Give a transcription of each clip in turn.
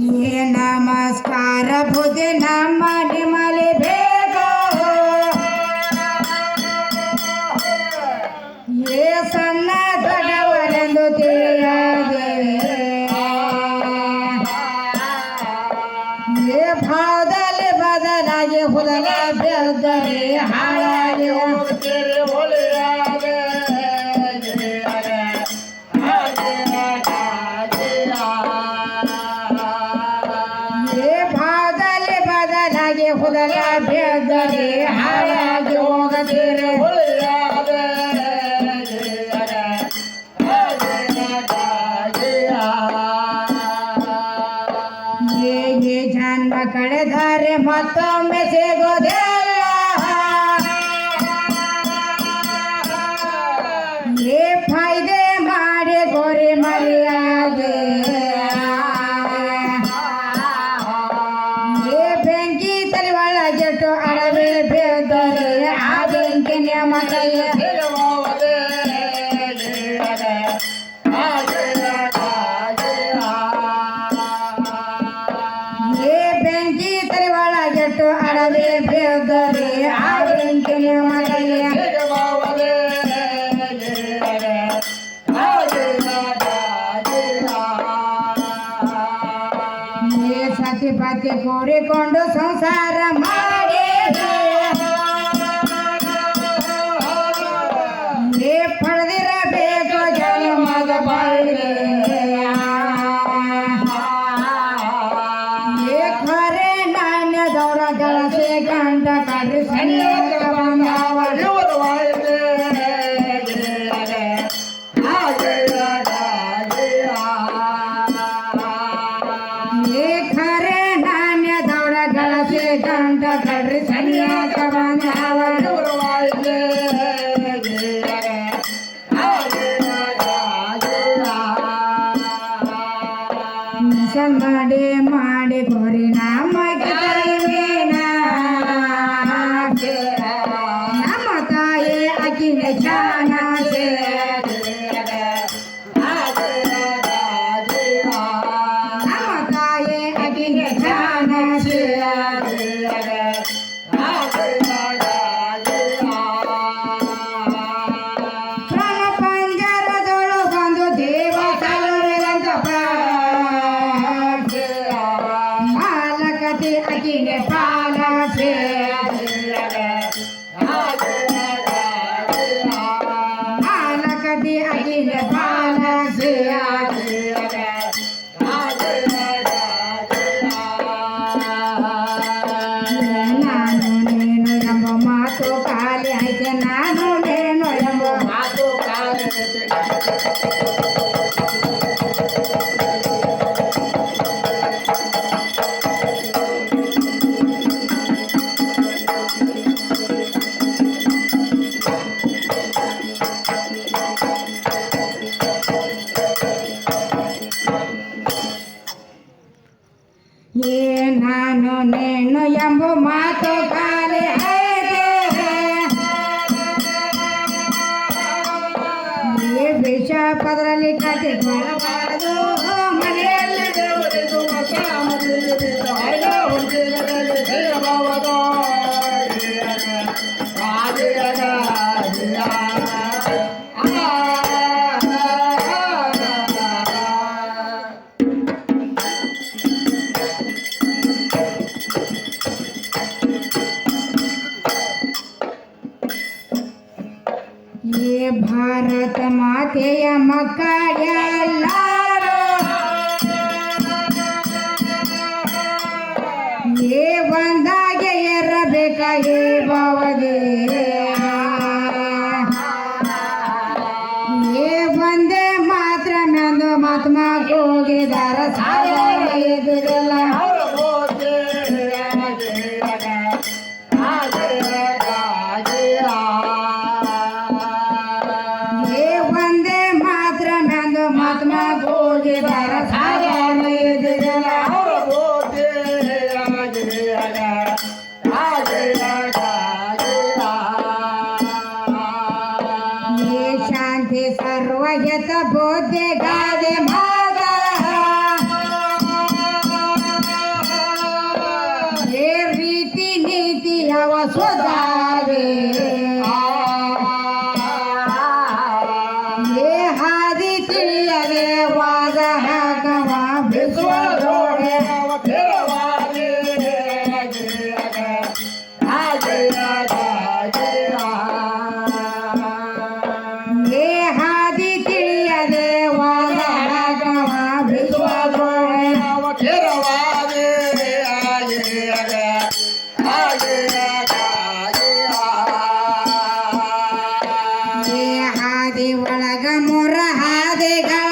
ये नमस्कार बुद्ध नम निमल भेगो ये सन्न ದೊಡ್ಡವರೆಂದು ತಿಳಿಯದೆ ये ಭಾವದಲ್ಲಿ ಬದಲಾಗಿ ಹುದಲ ಬೆದ್ದರೆ ಹಾಳಾಗಿ ಹೋಗ್ತೀರಿ ಒಲಿಯಾದೆ ಹುದಲ ಬೆದ್ದರೆ ಹಾಳಾಗಿ ಹೋಗತೀರಿ ಒಲಿಯಾದೆ ಹೇಗೆ ಜನ್ಮ ಕಳೆದರೆ ಮತ್ತೊಮ್ಮೆ ಸಿಗೋದಿಲ್ಲ ಏ ಫಾಯ್ದೆ ಮಾಡಿ ಗೋರಿ ಮರ್ಯಾದೆ ಬೆಂಕಿ ತಲೆ ಒಳಗೆಟ್ಟು ಅಡವೆ ಬೆದ್ದರೆ ಆ ಬೆಂಕಿ ನೇಮ ಕೈಯ ಬೆಂಕಿ ತಲೆ ಒಳಗೆಟ್ಟು ಅಡವೆ ಬೆದ್ದರೆ ಆ ಬೆಂಕಿ ನೇಮ ಕೈಯ ಸತಿ ಪತಿ ಕೂಡಿಕೊಂಡು ಸಂಸಾರ ಮಾಡಿ ಪಡೆದಿರಬೇಕು ಜನ್ಮದ ಬಳ್ಳಿ ಖರೆ ನಾಣ್ಯದವರ ಗಳಸೆ ಕಂಡ ಕಡ್ರಿ ಸನ್ಯಾಸ ಬಂದವರು ಖರೆ ನಾಣ್ಯದವರ ಗಳಸೆ ಕಂಡ ಕಡ್ರಿ ಸನ್ಯಾಸ ಬಂದವರು ಮಾಡಿ ಮಾಡಿ ಗೋರಿ ನಮಗೆ ನಮ್ಮ ತಾಯಿ ಅಕ್ಕಿನ ಚಾನ ನಮ್ಮ ತಾಯಿ ಅಕ್ಕಿನ ಚಾನ ಪ್ರಾಣ ಪಂಜರದೊಳು ಬಂದು ದೇವ ತಲುರಿದಂತ ಮಾಲಕತೆ ಅಕ್ಕಿನ ಪಾಲಸೆ ಮಾಲಕತೆ ಅಕ್ಕಿನ ಪಾಲಸೆ ನಾನು ನೀನು ಎಂಬ ಮಾತು ಖಾಲಿ ಐತೆ ನಾನು ನೀನು ಎಂಬ ಮಾತು ಖಾಲಿ ಐತೆ ನಾನು ನೀನು ಎಂಬ ಮಾತು ಖಾಲಿ ಐತೆ ಈ ವಿಷ ಪದರಲ್ಲಿ ಕಟ್ಟಿಕೊಳ್ಳಬಾರದು ಮನೆಯಲ್ಲಿ ये भारत माತೆಯ ಮಕ್ಕಳೆಲ್ಲರೂ ये ಒಂದಾಗೆ ಇರಬೇಕಾಗಿ ಬಾವದೆ ये ಒಂದೇ ಮಾತ್ರ ಮೆಂದು ಮಹಾತ್ಮ ಹೋಗಿದಾರ ಸಾಗರ ಎದುರಿಲ್ಲ ಒಂದೇ ಮಾತ್ರ ಮೆಂದು ಮಹಾತ್ಮ ಹೋಗಿದಾರ ಸಾಗರ ಎದುರಿಲ್ಲ ಶಾಂತಿ ಸರ್ವಯತ ಬೋಧೆ ಗಾದೆ ಮಾಗ ಏ ಹಾದಿ ತಿಳಿಯದೆ ವಾದ ಹಾಕವ ವಿಶ್ವದೊಡೆ ಏ ಹಾದಿ ತಿಳಿಯದೆ ವಾದ ಹಾಕವ ವಿಶ್ವದೊಡೆ ಏ ಹಾದಿ ಒಳಗ ಮೂರ ಹಾದಿಗಳ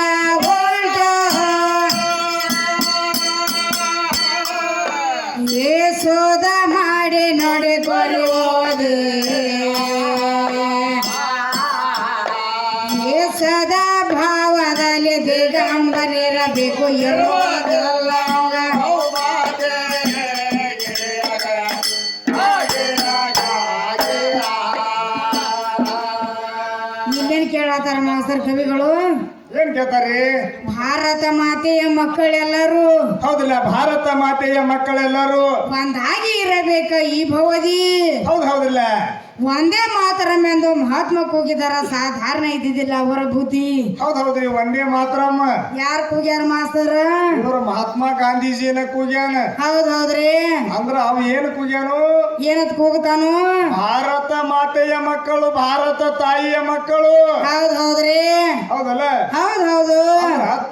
ಉಂಟು ಏ ಶೋಧ ಮಾಡಿ ನೋಡಿಕೊಳ್ಳುವುದು ಏ ಸದಾ ಭಾವದಲ್ಲಿ ದಿಗಂಬರಿರಬೇಕು ಇರುವುದಿಲ್ಲ ಇಲ್ಲೇನ್ ಕೇಳತ್ತಾರ ಮಾಸ್ತರ್ ಕವಿಗಳು ಏನ್ ಕೇಳ್ತಾರಿ ಭಾರತ ಮಾತೆಯ ಮಕ್ಕಳೆಲ್ಲರೂ ಹೌದಿಲ್ಲ ಭಾರತ ಮಾತೆಯ ಮಕ್ಕಳೆಲ್ಲರೂ ಒಂದಾಗಿ ಇರಬೇಕ ಈ ಭವದಿ ಹೌದಿಲ್ಲ ಒಂದೇ ಮಾತರಮೆಂದು ಮಹಾತ್ಮ ಕೂಗಿದಾರ ಸಾಧಾರಣ ಇದ್ದಿದ್ದಿಲ್ಲ ಅವರ ಬುದ್ಧಿ ಹೌದ್ರಿ ಒಂದೇ ಮಾತ್ರಮ್ಮ ಯಾರು ಕೂಗ್ಯಾರ ಮಾಸ್ತರ್ ಇವರು ಮಹಾತ್ಮ ಗಾಂಧೀಜಿನ ಕೂಗ್ಯಾನ ಹೌದ್ರಿ ಅಂದ್ರ ಅವ ಏನ್ ಕೂಗ್ಯಾನು ಏನತ್ ಕೂಗ್ತಾನು ಭಾರತ ಮಾತೆಯ ಮಕ್ಕಳು ಭಾರತ ತಾಯಿಯ ಮಕ್ಕಳು ಹೌದ್ರಿ ಹೌದಲ್ಲ ಹೌದು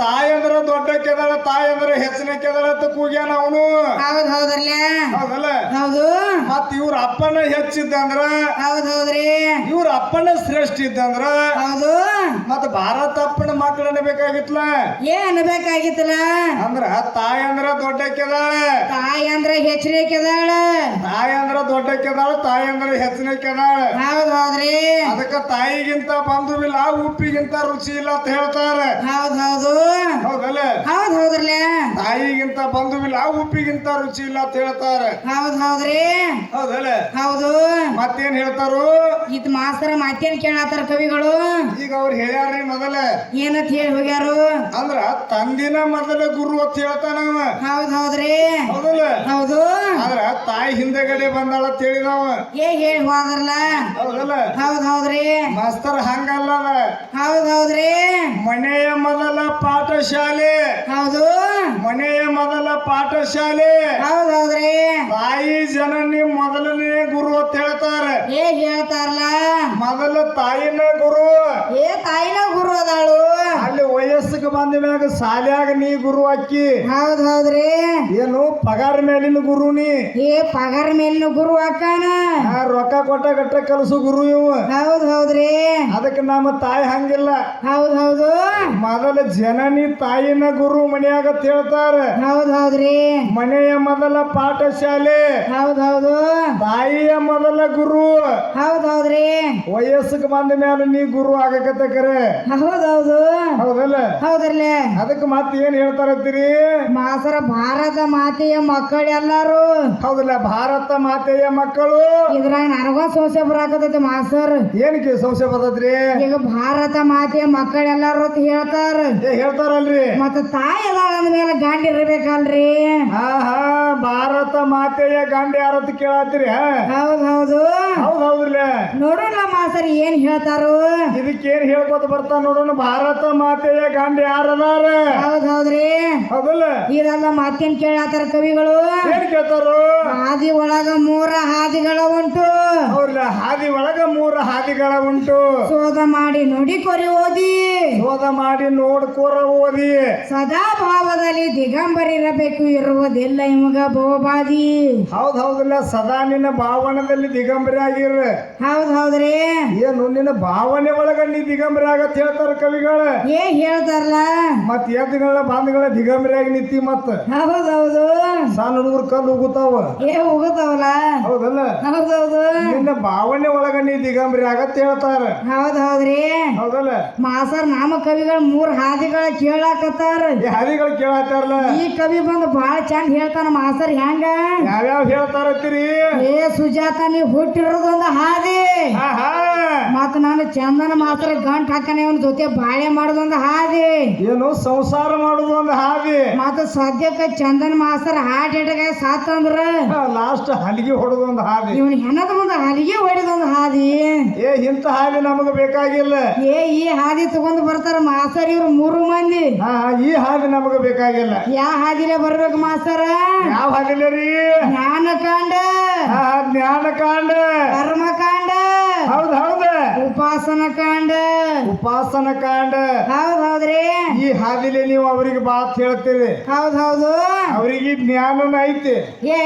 ತಾಯಿ ಅಂದ್ರ ದೊಡ್ಡ ಕೆದಳ ತಾಯಿ ಅಂದ್ರ ಹೆಚ್ಚಿನ ಕೆದಳ ಅಂತ ಕೂಗ್ಯಾನ ಅವನು ಹೌದ್ರಲ್ಲ ಹೌದಲ್ಲ ಹೌದು ಮತ್ ಇವ್ರ ಅಪ್ಪನ ಹೆಚ್ಚಿದ್ದಂದ್ರ ಹೌದ್ರಿ ಇವ್ರ ಅಪ್ಪನ ಶ್ರೇಷ್ಠ ಇದ್ದಂದ್ರ ಹೌದು ಮತ್ತ ಭಾರತ ಅಪ್ಪನ ಮಕ್ಕಳು ಅನ್ಬೇಕಾಗಿತ್ಲ ಏನ್ ಬೇಕಾಗಿತ್ತಲ್ಲ ಅಂದ್ರ ತಾಯಿ ಅಂದ್ರ ದೊಡ್ಡ ಕೆದಾಳ ತಾಯಿ ಅಂದ್ರ ಹೆಚ್ಚಿನ ಕೆದಾಳ ತಾಯಿ ಅಂದ್ರ ದೊಡ್ಡ ಕೆದಾಳ ತಾಯಿ ಅಂದ್ರ ಹೆಚ್ಚಿನ ಕೆದಾಳ ಹೌದ್ರಿ ಅದಕ್ಕ ತಾಯಿಗಿಂತ ಬಂಧುವಿಲ್ಲ ಉಪ್ಪಿಗಿಂತ ರುಚಿ ಇಲ್ಲ ಅಂತ ಹೇಳ್ತಾರ ಹೌದು ಹೌದಲ್ಲ ಹೌದ್ರಲ್ಲ ತಾಯಿಗಿಂತ ಬಂಧುವಿಲ್ಲ ಉಪ್ಪಿಗಿಂತ ರುಚಿ ಇಲ್ಲ ಅಂತ ಹೇಳ್ತಾರ ಹೌದ್ರಿ ಹೌದಲ್ಲ ಹೌದು ಮತ್ತೇನ್ ಹೇಳ್ತಾರು ಇದ್ ಮಾಸ್ತರ ಮತ್ತೇನ್ ಕೇಳತ್ತಾರ ಕವಿಗಳು ಈಗ ಅವ್ರು ಹೇಳ್ಯಾರ್ರಿ ಮೊದಲ ಏನಂತ ಹೇಳಿ ಹೋಗ್ಯಾರು ಅಂದ್ರ ತಂದಿನ ಮೊದಲ ಗುರು ಅಂತ ಹೇಳ್ತಾನವ ಹೌದ್ರಿ ಹೌದಲ್ಲ ಹೌದು ಆದ್ರ ತಾಯಿ ಹಿಂದೆಗಡೆ ಬಂದಾಳ ಅಂತ ಹೇಳಿದವ ಹೇಳಿ ಹೋದ್ರಲ್ಲ ಹೌದಲ್ಲ ಹೌದ್ರಿ ಮಾಸ್ತರ್ ಹಂಗಲ್ಲ ಹೌದ್ರಿ ಮನೆಯ ಮೊದಲ ಪಾಠಶಾಲೆ ಹೌದು ಮನೆಯ ಮೊದಲ ಪಾಠಶಾಲೆ ಹೌದ್ರಿ ತಾಯಿ ಜನನಿ ಮೊದಲನೇ ಗುರು ಅಂತ ಹೇಳ್ತಾರೆ ಹೇಳ್ತಾರಲ್ಲ ಮೊದಲ ತಾಯಿನ ಗುರು ತಾಯಿನ ಗುರು ಅದಾಳು ಅಲ್ಲಿ ವಯಸ್ಸಿಗೆ ಬಂದ ಮ್ಯಾಗ ಶಾಲ್ಯಾಗ ನೀ ಗುರು ಅಕ್ಕಿ ಹೌದ್ರಿ ಏನು ಪಗಾರ ಮೇಲಿನ ಗುರು ನೀ ಪಗಾರ ಮೇಲಿನ ಗುರು ಅಕ್ಕನ ರೊಕ್ಕ ಕೊಟ್ಟ ಗಟ್ಟ ಕಲಸು ಗುರು ಇವು ಹೌದ್ರಿ ಅದಕ್ಕೆ ನಮ್ಮ ತಾಯಿ ಹಂಗಿಲ್ಲ ಹೌದು ಮೊದಲ ಜನನಿ ತಾಯಿನ ಗುರು ಮನ್ಯಾಗ ಅಂತ ಹೇಳ್ತಾರೆ ಹೌದ್ರಿ ಮನೆಯ ಮೊದಲ ಪಾಠಶಾಲೆ ಹೌದು ತಾಯಿಯ ಮೊದಲ ಗುರು ಹೌದ್ರಿ ವಯಸ್ಸಿಗೆ ಬಂದ ಮೇಲೆ ನೀ ಗುರು ಆಗಕತ್ತಕರೆ ಹೌದು ಹೌದಲ್ಲ ಹೌದ್ರಲ್ಲ ಅದಕ್ಕೆ ಮತ್ತೆ ಏನ್ ಹೇಳ್ತಾರತ್ತೀರಿ ಮಾಸರ ಭಾರತ ಮಾತೆಯ ಮಕ್ಕಳೆಲ್ಲರೂ ಹೌದಲ್ಲ ಭಾರತ ಮಾತೆಯ ಮಕ್ಕಳು ಇದ್ರಾಗ ನನಗೊಂದ್ ಸಂಶಯ ಬರಾಕತೈತಿ ಮಾಸ್ತರ್ ಏನಕ್ಕೆ ಸಂಶಯ ಬರ್ತೈತ್ರಿ ಈಗ ಭಾರತ ಮಾತೆಯ ಮಕ್ಕಳೆಲ್ಲರೂ ಅಂತ ಹೇಳ್ತಾರ ಹೇಳ್ತಾರಲ್ರಿ ಮತ್ತ ತಾಯಿ ಅದಾಳ ಅಂದ್ಮೇಲೆ ಗಂಡ ಇರ್ಬೇಕಲ್ರಿ ಹಾ ಭಾರತ ಮಾತೆಯ ಗಂಡ ಯಾರತ್ ಕೇಳತ್ತೀರಿ ಹೌದು ಹೌದ್ರಿ ನೋಡೋಣ ಮಾಸ್ತರ್ ಏನ್ ಹೇಳ್ತಾರು ಇದಕ್ಕೇನ್ ಹೇಳ್ಕೊತ ಬರ್ತಾನ ನೋಡೋಣ ಭಾರತ ಮಾತೆಯ ಗಂಡ ಯಾರದಾರ ಹೌದ್ರಿ ಹೌದಲ್ಲ ಇದೆಲ್ಲ ಮತ್ತೇನ್ ಕೇಳತ್ತಾರ ಕವಿಗಳು ಏನ್ ಕೇಳ್ತಾರು ಹಾದಿ ಒಳಗ ಮೂರ ಹಾದಿಗಳ ಉಂಟು ಅವ್ರಲ್ಲ ಹಾದಿ ಒಳಗ ಮೂರ ಹಾದಿಗಳ ಉಂಟು ಶೋಧ ಮಾಡಿ ನೋಡಿ ಕೊರಿ ಓದಿ ಶೋಧ ಮಾಡಿ ನೋಡ್ಕೋರ ಓದಿ ಸದಾ ಭಾವದಲ್ಲಿ ದಿಗಂಬರಿರಬೇಕು ಇರುವುದಿಲ್ಲ ಇಮಗ ಬಹುಬಾದಿ ಹೌದಲ್ಲ ಸದಾ ನಿನ್ನ ಭಾವನದಲ್ಲಿ ದಿಗಂಬರಿ ಆಗಿರ ಹೌದ್ರಿ ಏನು ನಿನ್ನ ಭಾವನೆ ಒಳಗ ನೀ ದಿಗಂಬರಿ ಆಗತ್ ಹೇಳ್ತಾರ ಕವಿಗಳ ಹೇಳ್ತಾರಲ್ಲ ಮತ್ ಎದ್ದುಗಳ ಬಾಂಧಗಳ ದಿಗಂಬರಿಯಾಗಿ ನಿಂತಿ ಮತ್ತ ಹೌದು ಸಣ್ಣ ಹುಡುಗರು ಕಲ್ಲು ಉಗುತಾವ ಹೋಗುತ್ತಾವಲ್ಲ ಹೌದಲ್ಲ ಹೌದು ನಿನ್ನ ಭಾವನೆ ಒಳಗ ನೀ ದಿಗಂಬರಿ ಆಗತ್ ಹೇಳ್ತಾರ ಹೌದ್ರಿ ಹೌದಲ್ಲ ಮಾಸರ್ ನಾಮ ಕವಿಗಳ ಮೂರ್ ಹಾದಿಗಳ ಕೇಳಾಕತ್ತಾರ ಈ ಹಾದಿಗಳು ಕೇಳತ್ತಾರಲ್ಲ ಈ ಕವಿ ಬಂದು ಬಾಳ ಚಂದ ಹೇಳ್ತಾನ ಮಾಸರ್ ಹೆಂಗ ಯಾವ್ಯಾವ ಹೇಳ್ತಾರತ್ತೀರಿ ಸುಜಾತ ನೀ ಹುಟ್ಟಿರೋದೊಂದು ಹಾದಿ ಮತ್ತ ನಾನು ಚಂದನ ಮಾತ್ರ ಗಂಟ್ ಹಾಕನೆ ಅವನ ಜೊತೆ ಬಾಳೆ ಮಾಡೋದೊಂದು ಹಾದಿ ಏನು ಸಂಸಾರ ಮಾಡುದು ಒಂದು ಹಾದಿ ಮತ್ತ ಸದ್ಯಕ್ಕೆ ಚಂದನ ಮಾಸ್ತರ್ ಹಾರ್ಟ್ ಅಟ್ಯಾಕ್ ಆಗಿ ಸಾತಂದ್ರ ಲಾಸ್ಟ್ ಹಲಿಗೆ ಹೊಡೆದು ಒಂದು ಹಾದಿ ಇವನ್ ಹೆಣದ ಮುಂದೆ ಹಲಿಗೆ ಹೊಡಿದೊಂದು ಹಾದಿ ಏ ಇಂಥ ಹಾದಿ ನಮಗ ಬೇಕಾಗಿಲ್ಲ ಈ ಹಾದಿ ತಗೊಂಡ್ ಬರ್ತಾರ ಮಾಸ್ತರ್ ಇವ್ರು 3 ಮಂದಿ ಈ ಹಾದಿ ನಮಗ ಬೇಕಾಗಿಲ್ಲ ಯಾವ ಹಾದಿಲೇ ಬರ್ಬೇಕು ಮಾಸ್ತರ ಯಾವ ಹಾದಿಲ್ಲ ರೀ ಜ್ಞಾನಕಾಂಡ ಜ್ಞಾನಕಾಂಡ ಕರ್ಮಕಾಂಡ ಹೌದ್ ಹೌದ ಉಪಾಸನ ಕಾಂಡ ಉಪಾಸನ ಕಾಂಡ ಹೌದ್ ಹೌದ್ರಿ ಈ ಹಾದಿಲಿ ನೀವು ಅವ್ರಿಗೆ ಬಾತ್ ಹೇಳ್ತೀರಿ ಹೌದ್ ಹೌದು ಅವ್ರಿಗೆ ಜ್ಞಾನನ ಐತಿ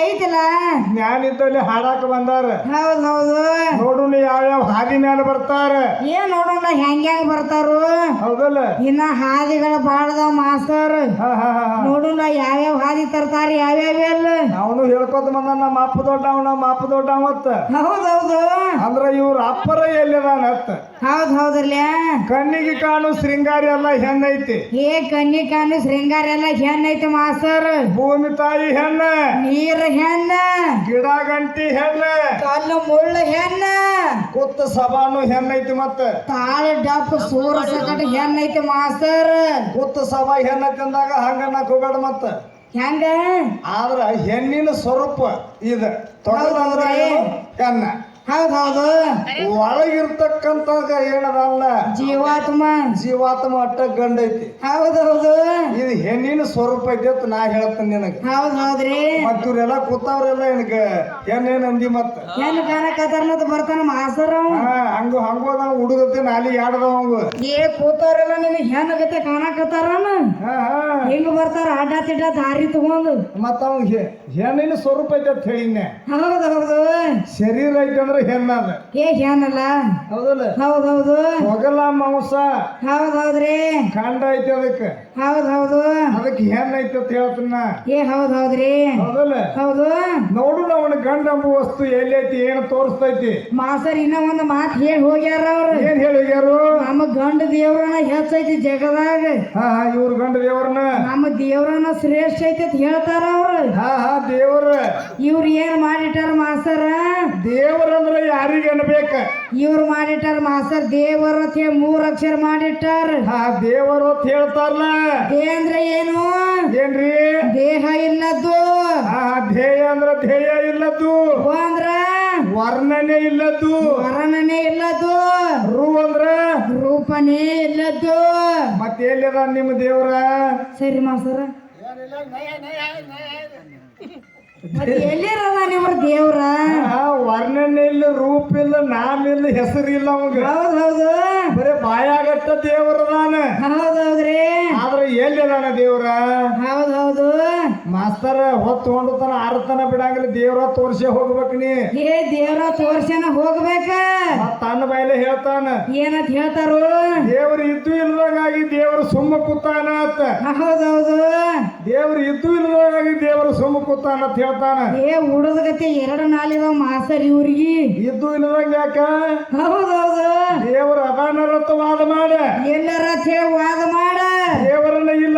ಐತಿಲ್ಲ ಜ್ಞಾನ ಇದ್ದಲ್ಲಿ ಹಾಡಾಕ ಬಂದಾರ ಹೌದ್ ಹೌದು ನೋಡೋಣ ಯಾವ್ಯಾವ ಹಾದಿ ಮ್ಯಾಲ ಬರ್ತಾರ ಏನ್ ನೋಡೋಣ ಹೆಂಗ್ ಬರ್ತಾರು ಹೌದಲ್ಲ ಇನ್ನ ಹಾದಿಗಳ ಬಾಳದಾವ ಮಾಸ್ತರ್ ನೋಡೋಣ ಯಾವ್ಯಾವ ಹಾದಿ ತರ್ತಾರ ಯಾವ್ಯಾವ ಎಲ್ಲ ಅವನು ಹೇಳ್ಕೊತ ಬಂದ ನಮ್ಮ ಅಪ್ಪ ದೊಡ್ಡ ಮತ್ತ ಹೌದೌದು ಅಂದ್ರ ಇವ್ರ ಅಪ್ಪರ ಎಲ್ಲಿದಾನತ್ತ ಹೌದ್ ಹೌದ್ರಲ್ಲ ಕಣ್ಣಿಗೆ ಕಾಣು ಶೃಂಗಾರಿ ಎಲ್ಲ ಹೆಣ್ಣೈತಿ ಕನ್ನಿ ಕಾಣು ಶೃಂಗಾರ ಎಲ್ಲ ಹೆಣ್ಣೈತಿ ಮಾಸ್ತರ್ ಭೂಮಿ ತಾಯಿ ಹೆಣ್ಣ ನೀರ್ ಹೆಣ್ಣ ಗಿಡ ಗಂಟಿ ಹೆಣ್ಣ ಕಲ್ಲು ಮುಳ್ಳು ಹೆಣ್ಣ ಕುತ್ತ ಸಭಾನು ಹೆಣ್ಣೈತಿ ಮತ್ತ ತಾಳಿ ಡಪ್ ಸೂರ ಸಕಟ್ ಹೆಣ್ಣೈತಿ ಮಾಸ್ತರ್ ಕುತ್ತ ಸಭಾ ಹೆಣ್ಣೈತಿ ಅಂದಾಗ ಹಂಗ ನಾಕ್ ಹೋಗ್ಬೇಡ ಮತ್ತ ಹೆಂಗ ಆದ್ರ ಹೆಣ್ಣಿನ ಸ್ವರೂಪ ಇದ ತೊಗದಂದ್ರ ಹೆಣ್ಣ ಹೌದ್ ಹೌದು ಒಳಗಿರ್ತಕ್ಕಂತ ಏನದಲ್ಲ ಜೀವಾತ್ಮ ಅಟ್ಟ ಗಂಡ ಐತಿ ಹೌದೌದು ಇದು ಹೆಣ್ಣಿನ ಸ್ವರೂಪ ಐತಿ ಅಂತ ನಾ ಹೇಳ್ತೇನೆ ನಿನಗ ಹೌದ್ ಹೌದ್ರಿ ಮತ್ ಇವ್ರೆಲ್ಲ ಕೂತಾವ್ರೆಲ್ಲ ಏನಗ ಹೆಣ್ಣೇನ್ ಅಂದಿ ಮತ್ತ ಹೆಣ್ಣು ಕಾಣಕತ್ತಾರ ಬರ್ತಾನ ಮಾಸರ ಹಂಗೋ ನಾವು ಹುಡುಗತ್ತೆ ನಾಲಿ ಆಡದವ ಅವಂಗ ಕೂತವ್ರೆಲ್ಲ ನಿನಗೆ ಹೆಣ್ಣು ಗತೆ ಕಾಣಕತ್ತಾರ ಹಿಂಗ ಬರ್ತಾರ ಅಡ್ಡ ತಿಡ್ಡ ದಾರಿ ತಗೊಂಡು ಮತ್ತ ಅವಂಗ ಹೆಣ್ಣಿನ ಸ್ವರೂಪ ಐತಿ ಅಂತ ಹೇಳಿನ ಹೌದೌದು ಶರೀರ ಐತಿ ಅಂದ್ರೆ ಹೆಣ್ಣದ ಹೆಣ್ಣಲ್ಲ ಹೌದಲ್ಲ ಹೌದೌದು ಹೊಗಲ ಮಾಂಸ ಹೌದೌದ್ರಿ ಕಾಂಡ ಐತಿ ಅದಕ್ಕೆ ಹೌದೌದು ಅದಕ್ಕೆ ಹೆಣ್ಣ ಐತಿ ಅಂತ ಹೇಳ್ತನ ಹೌದೌದ್ರಿ ಹೌದಲ್ಲ ಹೌದು ನೋಡು ಅವನ ಗಂಡ ಎಂಬ ವಸ್ತು ಎಲ್ಲೈತಿ ಏನು ತೋರಿಸ್ತೈತಿ ಮಾಸ್ತರ್ ಇನ್ನ ಒಂದು ಮಾತು ಹೇಳಿ ಹೋಗ್ಯಾರ ಅವ್ರು ಏನ್ ಹೇಳಿಗ್ಯಾರು ನಮ್ಮ ಗಂಡ ದೇವ್ರನ್ನ ಹೆಚ್ಚೈತಿ ಜಗದಾಗ ಇವ್ರ ಗಂಡ ದೇವ್ರನ್ನ ನಮ್ಮ ದೇವ್ರನ್ನ ಶ್ರೇಷ್ಠ ಐತಿ ಅಂತ ಹೇಳ್ತಾರ ಅವ್ರು ದೇವ್ರ ಇವ್ರು ಏನ್ ಮಾಡಿಟ್ಟಾರ ಮಾಸ್ತರ ದೇವರಂದ್ರ ಯಾರಿಗೆ ಅನ್ಬೇಕ ಇವ್ರು ಮಾಡಿಟ್ಟಾರ ಮಾಸ್ತರ್ ದೇವರ 3 ಅಕ್ಷರ ಮಾಡಿಟ್ಟಾರ ದೇವರು ಅಂತ ಹೇಳ್ತಾರಲ್ಲ ಅಂದ್ರೆ ಏನು ಏನ್ರಿ ದೇಹ ಇಲ್ಲದ್ದು ಧ್ಯೇಯ ಅಂದ್ರ ಧ್ಯೇಯ ಇಲ್ಲದ್ದು ಅಂದ್ರ ವರ್ಣನೆ ಇಲ್ಲದ್ದು ವರ್ಣನೆ ಇಲ್ಲದ್ದು ರೂ ಅಂದ್ರ ರೂಪನೇ ಇಲ್ಲದ್ದು ಮತ್ತೆ ಎಲ್ಲಿದ ನಿಮ್ಮ ದೇವ್ರ ಸರಿ ಮಾಸ್ತರ ಎಲ್ಲಿರದ ನಿಮ್ಮ ದೇವ್ರ ವರ್ಣನೆ ಇಲ್ಲ ರೂಪ ಇಲ್ಲ ನಾಮ ಇಲ್ಲ ಹೆಸರಿಲ್ಲ ಅವಾಗ ಹೌದೌದು ಬರೇ ಬಾಯಾಗಟ್ಟ ದೇವರದಾನ ಹೌದೌದ್ರಿ ಆದ್ರೆ ಎಲ್ಲಿದಾನ ದೇವ್ರ ಹೌದೌದು ಮಾಸ್ತರ ಹೊತ್ತು ತನ ಆರತನ ಬಿಡಂಗಿಲ್ಲ ದೇವ್ರ ತೋರ್ಸೆ ಹೋಗ್ಬೇಕ ನೀ ದೇವ್ರ ತೋರ್ಸನ ಹೋಗ್ಬೇಕ ತನ್ನ ಬಾಯಿಲೆ ಹೇಳ್ತಾನ ಏನಂತ ಹೇಳ್ತಾರು ದೇವ್ರು ಇದ್ದು ಇಲ್ಲದಾಗಿ ದೇವ್ರು ಸುಮ್ಮ ಕೂತಾನ ಅಂತ ಹೌದೌದು ದೇವ್ರು ಇದ್ದು ಇಲ್ಲದಾಗಿ ದೇವ್ರು ಸುಮ್ಮ ಕೂತಾನ ಅಂತ ಹೇಳ್ತಾನ ಉಡದಗತ್ತೆ 2 ನಾಲಿದಾವ ಮಾಸ್ತರ್ ಇವ್ರಿಗೆ ಇದ್ದು ಇಲ್ಲದಂಗ ಯಾಕ ಹೌದೌದು ದೇವ್ರ ಅದಾನರತ್ತ ವಾದ ಮಾಡ ಎಲ್ಲರ ವಾದ ಮಾಡ ದೇವರನ್ನ ಇಲ್ಲ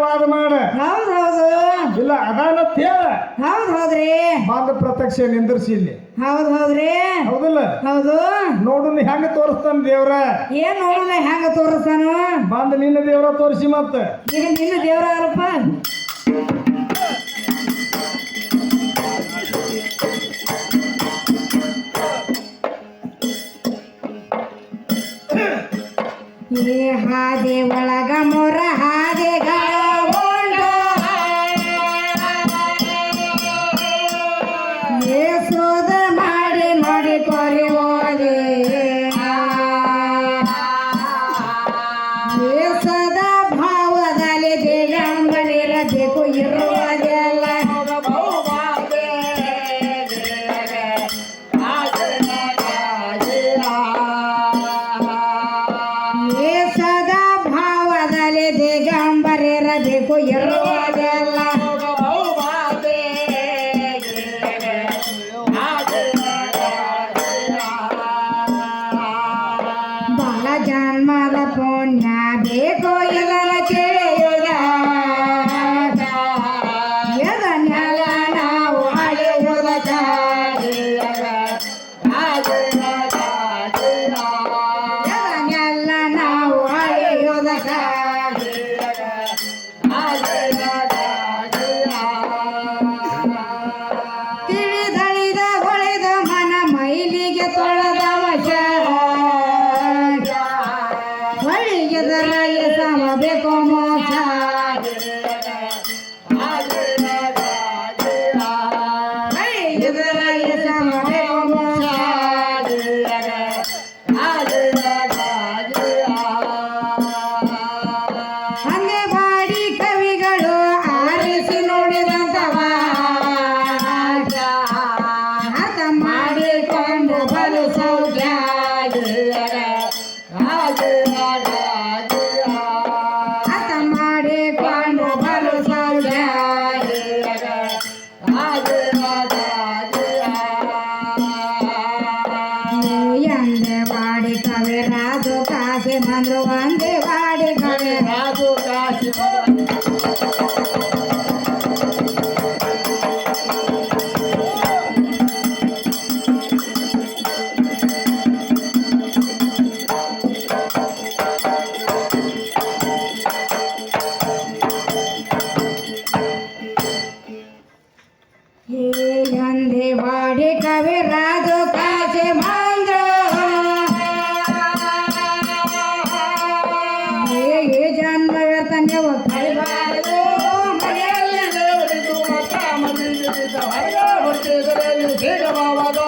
ವಾದ ಮಾಡ ಹೌದೌದು ಇಲ್ಲ ಅದಾನ ಹೌದ್ರಿ ಬಂದ ಪ್ರತ್ಯಕ್ಷ ನಿಂದ್ರಿಸಿ ಇಲ್ಲಿ ಹೌದ್ರಿ ಹೌದಲ್ಲ ಹೌದು ನೋಡು ಹೆಂಗ ತೋರಿಸ್ತಾನ ದೇವ್ರ ಏನ್ ನೋಡಲ್ಲ ಹೆಂಗ ತೋರಿಸ್ತಾನ ಬಂದ ನಿನ್ನ ದೇವ್ರ ತೋರಿಸಿ ಮತ್ತ ಈಗ ನಿನ್ನ ದೇವ್ರ ಯಾರಪ್ಪ ಹಾದೆ ಒಳಗ ಮೊರ ಹಾದೆಗಳ ಉಂಟು ಯೇಸೋದ ಮಾಡಿ ನೋಡಿ ಕೊರಿಯೋದೆ ಯೇಸದ ಭಾವದಲ್ಲಿ ದಿಗಂಬರಿರಬೇಕು ಇರುವುದೆಲ್ಲ ದಿಗಂಬರಿರಬೇಕು ಇರುವುದೆಲ್ಲ ಬಹಳ ಜನ್ಮದ ಪುಣ್ಯ ಬೇಕು ಇದರ ಕೇಳಿದ ಎದನ್ನೆಲ್ಲ ನಾವು ಅಳೆಯುವುದ ತಿಳಿದಳಿದ ಹೊಳೆದ ಮನ ಮೈಲಿಗೆ ತೊಳೆದ ವಶ ಹೊಳಿಗೆ ದರಾಯ ಸಮ ಬೇಕೋ ಮೋಕ್ಷ ಹೊಳಿಗೆ ದರಾಯ ಸಮ ಬೇಕೋ ಮೋಕ್ಷ ಅಂದೆ ಬಾಡಿ ಕವಿಗಳು ಆರಿಸಿ ನೋಡಿದಂತವ ಅರ್ಥ ಮಾಡಿಕೊಂಡು ಬಲು ಸೌಖ್ಯ ಅರ್ಥ ಮಾಡಿಕೊಂಡು ಬಲು ಸೌಖ್ಯ ಎಂದೆ ಬಾಡಿ ಕವಿ ರಾಜು ಕಾಸಿ ಬಂದ್ರು ಒಂದೇ ಬಾಡಿ ಕವಿ ಹೇ ಗಂಧೆ ಬಾಡಿ ಕವಿ ರಾಜು ಕಾಸೆ ಬಂದ್ರು ಹೇ ಜನ್ಮವ್ಯರ್ಥ ನೀವು ಕೈಬಾರದು ಮನೆಯಲ್ಲಿ ದೇವರಿದು ಮತ ಮಂದಿರಿದ ಹೊರಗ ಹುಟ್ಟಿದರಲ್ಲಿ ಸಿಗಬಹುದು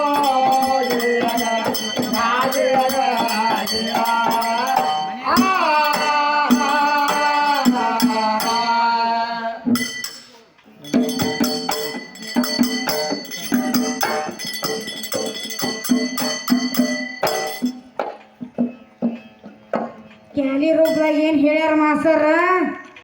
ಕ್ಯಾಲಿ ರೂಪದಾಗ ಏನ್ ಹೇಳ್ಯಾರ ಮಾಸ್ತರ